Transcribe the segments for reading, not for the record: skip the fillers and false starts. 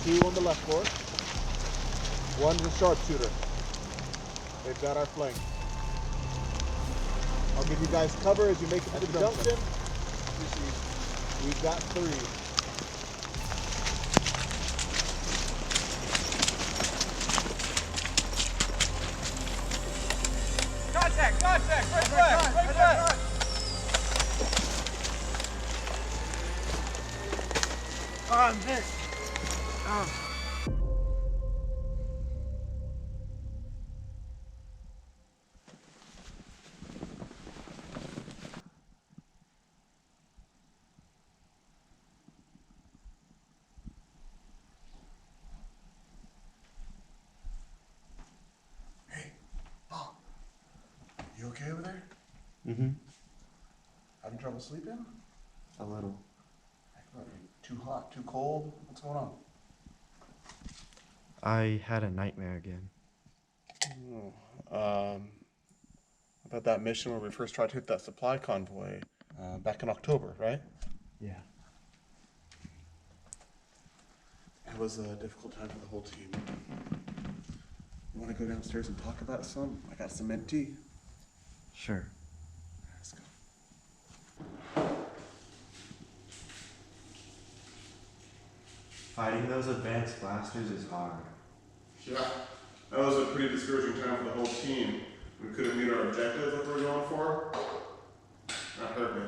2 on the left course. 1's a sharpshooter. They've got our flank. I'll give you guys cover as you make it to the junction. We've got 3. Contact! Right flag! Oh, I missed. Oh. Hey, Paul. You okay over there? Mm-hmm. Having trouble sleeping? A little. What, are you too hot, too cold? What's going on? I had a nightmare again. About that mission where we first tried to hit that supply convoy back in October, right? Yeah. It was a difficult time for the whole team. You want to go downstairs and talk about some? I got some mint tea. Sure. Let's go. Fighting those advanced blasters is hard. Yeah, that was a pretty discouraging time for the whole team. We couldn't meet our objectives like we were going for. That hurt me.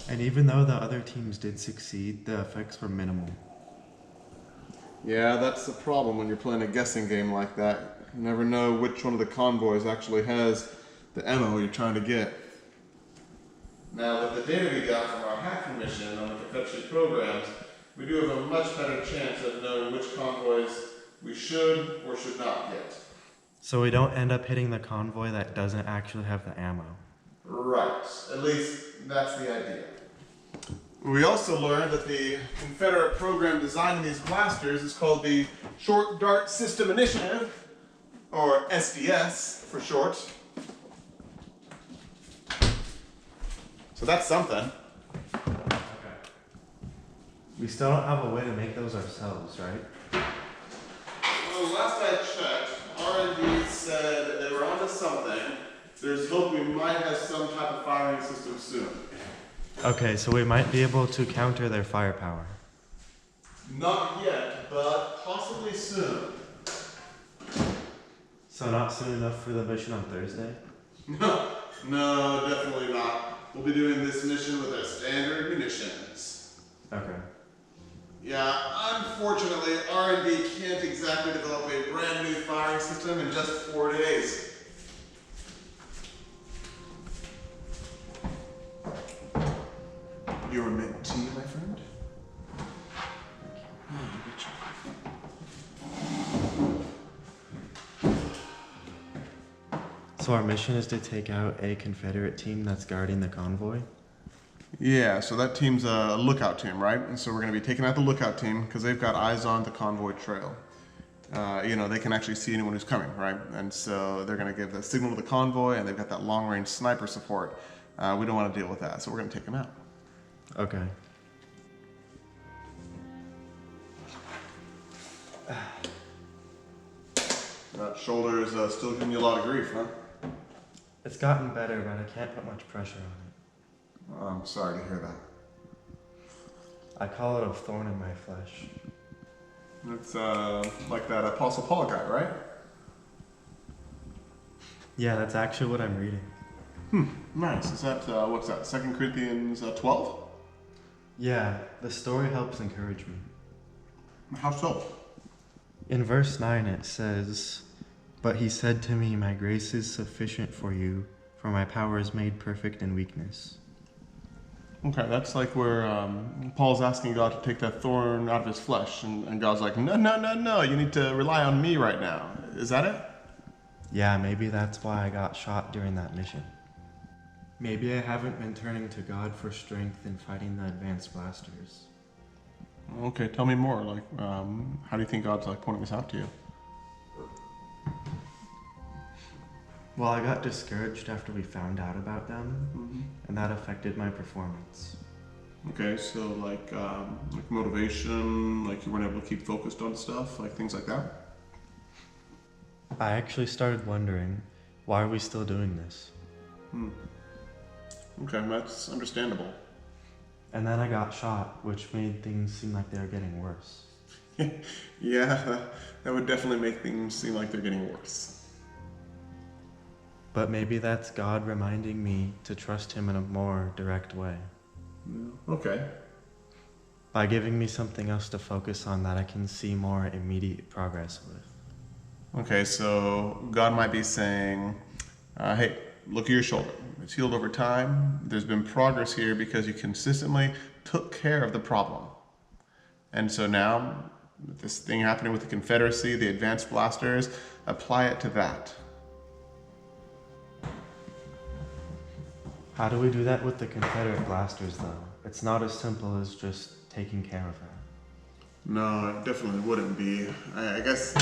And even though the other teams did succeed, the effects were minimal. Yeah, that's the problem when you're playing a guessing game like that. You never know which one of the convoys actually has the ammo you're trying to get. Now, with the data we got from our hacking mission on the Confederate programs, we do have a much better chance of knowing which convoys we should or should not get. So we don't end up hitting the convoy that doesn't actually have the ammo. Right. At least that's the idea. We also learned that the Confederate program designing these blasters is called the Short Dart System Initiative, or SDS for short. So that's something. Okay. We still don't have a way to make those ourselves, right? Well, last I checked, R&D said they were onto something. There's hope we might have some type of firing system soon. Okay, so we might be able to counter their firepower. Not yet, but possibly soon. So not soon enough for the mission on Thursday? No, definitely not. We'll be doing this mission with our standard munitions. Okay. Yeah, unfortunately, R&D can't exactly develop a brand new firing system in just 4 days. You're mint tea, my friend? So our mission is to take out a Confederate team that's guarding the convoy? Yeah, so that team's a lookout team, right? And so we're going to be taking out the lookout team because they've got eyes on the convoy trail. They can actually see anyone who's coming, right? And so they're going to give the signal to the convoy, and they've got that long-range sniper support. We don't want to deal with that, so we're going to take them out. Okay. That shoulder is still giving you a lot of grief, huh? It's gotten better, but I can't put much pressure on it. I'm sorry to hear that. I call it a thorn in my flesh. It's like that Apostle Paul guy, right? Yeah, that's actually what I'm reading. Nice. Is that, what's that, 2 Corinthians 12? Yeah, the story helps encourage me. How so? In verse 9 it says, "But he said to me, my grace is sufficient for you, for my power is made perfect in weakness." Okay, that's like where Paul's asking God to take that thorn out of his flesh, and God's like, no, you need to rely on me right now. Is that it? Yeah, maybe that's why I got shot during that mission. Maybe I haven't been turning to God for strength in fighting the advanced blasters. Okay, tell me more. Like, how do you think God's like pointing this out to you? Well, I got discouraged after we found out about them, and that affected my performance. Okay, so like motivation, like you weren't able to keep focused on stuff, like things like that? I actually started wondering, why are we still doing this? Okay, that's understandable. And then I got shot, which made things seem like they were getting worse. Yeah, that would definitely make things seem like they're getting worse. But maybe that's God reminding me to trust him in a more direct way. Okay. By giving me something else to focus on that I can see more immediate progress with. Okay, so God might be saying, hey, look at your shoulder. It's healed over time. There's been progress here because you consistently took care of the problem. And so now, with this thing happening with the Confederacy, the advanced blasters, apply it to that. How do we do that with the Confederate blasters, though? It's not as simple as just taking care of that. No, it definitely wouldn't be. I guess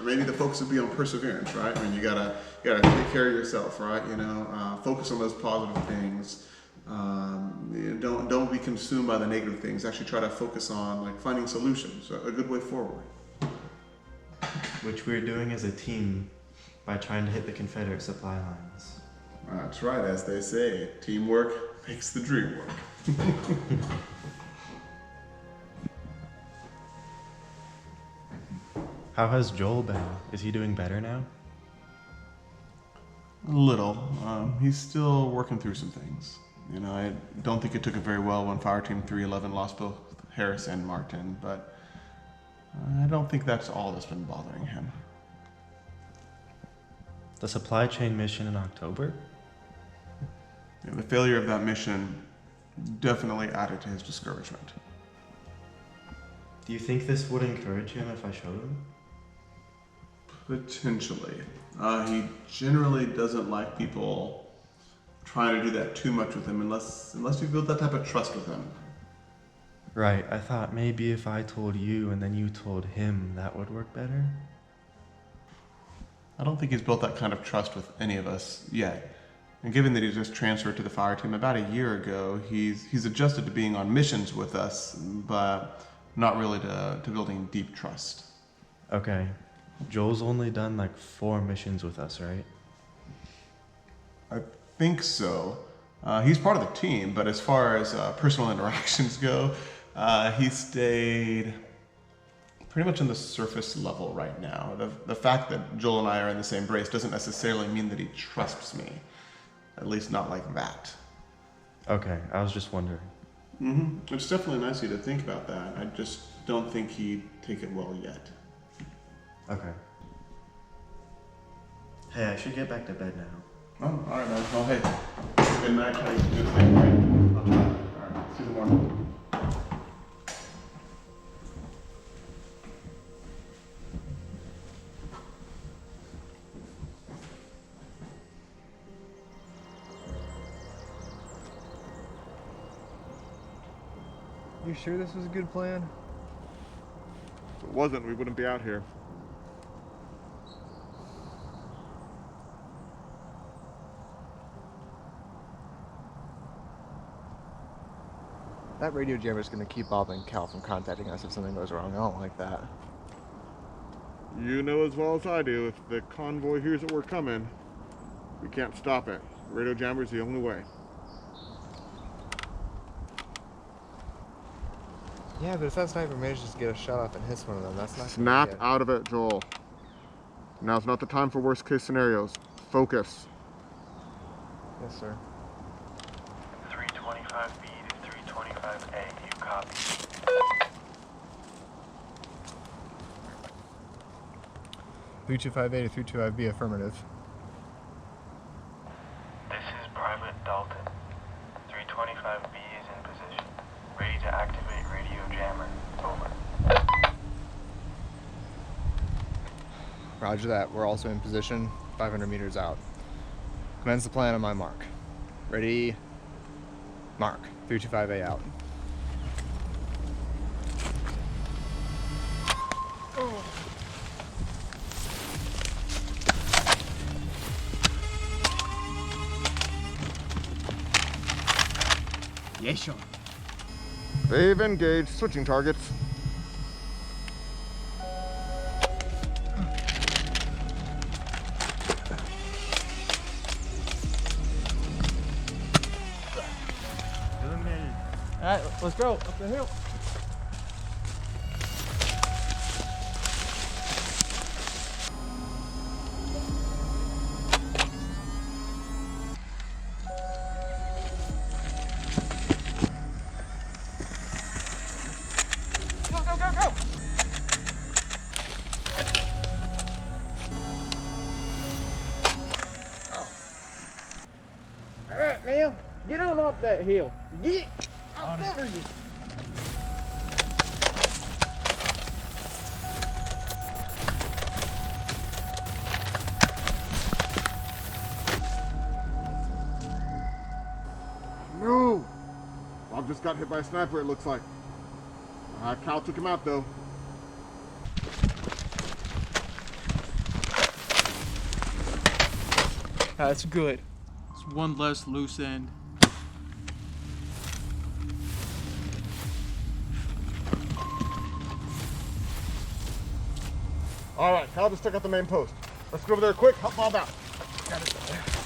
maybe the focus would be on perseverance, right? I mean, you gotta take care of yourself, right? You know, focus on those positive things. Don't be consumed by the negative things. Actually, try to focus on like finding solutions, a good way forward. Which we're doing as a team by trying to hit the Confederate supply lines. That's right, as they say, teamwork makes the dream work. How has Joel been? Is he doing better now? A little. He's still working through some things. You know, I don't think it took it very well when Fireteam 311 lost both Harris and Martin, but I don't think that's all that's been bothering him. The supply chain mission in October? Yeah, the failure of that mission definitely added to his discouragement. Do you think this would encourage him if I showed him? Potentially. He generally doesn't like people trying to do that too much with him unless you build that type of trust with him. Right, I thought maybe if I told you and then you told him, that would work better? I don't think he's built that kind of trust with any of us yet. And given that he just transferred to the fire team about a year ago, he's adjusted to being on missions with us, but not really to building deep trust. Okay. Joel's only done like 4 missions with us, right? I think so. He's part of the team, but as far as personal interactions go, he stayed pretty much on the surface level right now. The fact that Joel and I are in the same brace doesn't necessarily mean that he trusts me. At least not like that. Okay, I was just wondering. Mm-hmm. It's definitely nice of you to think about that. I just don't think he'd take it well yet. Okay. Hey, I should get back to bed now. Oh, all right, man. Well, hey, good night. Have a good thing, right? I'll try. All right, see you in the morning. You sure this was a good plan? If it wasn't, we wouldn't be out here. That radio jammer is going to keep bothering Cal from contacting us if something goes wrong. I don't like that. You know as well as I do, if the convoy hears that we're coming, we can't stop it. Radio jammer's the only way. Yeah, but if that sniper manages to get a shot off and hits one of them, that's not Snap good. out of it, Joel. Now's not the time for worst case scenarios. Focus. Yes, sir. 325B to 325A, you copy. 325A to 325B, affirmative. This is Private Dalton. 325B is in position. Ready to activate radio jammer. Over. Roger that. We're also in position, 500 meters out. Commence the plan on my mark. Ready? Mark. 325A out. Yes, sir. They've engaged. Switching targets. Alright, let's go. Up the hill. Go, go, go, go! Alright, man. Get on up that hill. Get! I'll cover you. No! Bob just got hit by a sniper, it looks like. Cal took him out, though. That's good. It's one less loose end. All right, Cal just took out the main post. Let's go over there quick, help Bob out. Got it.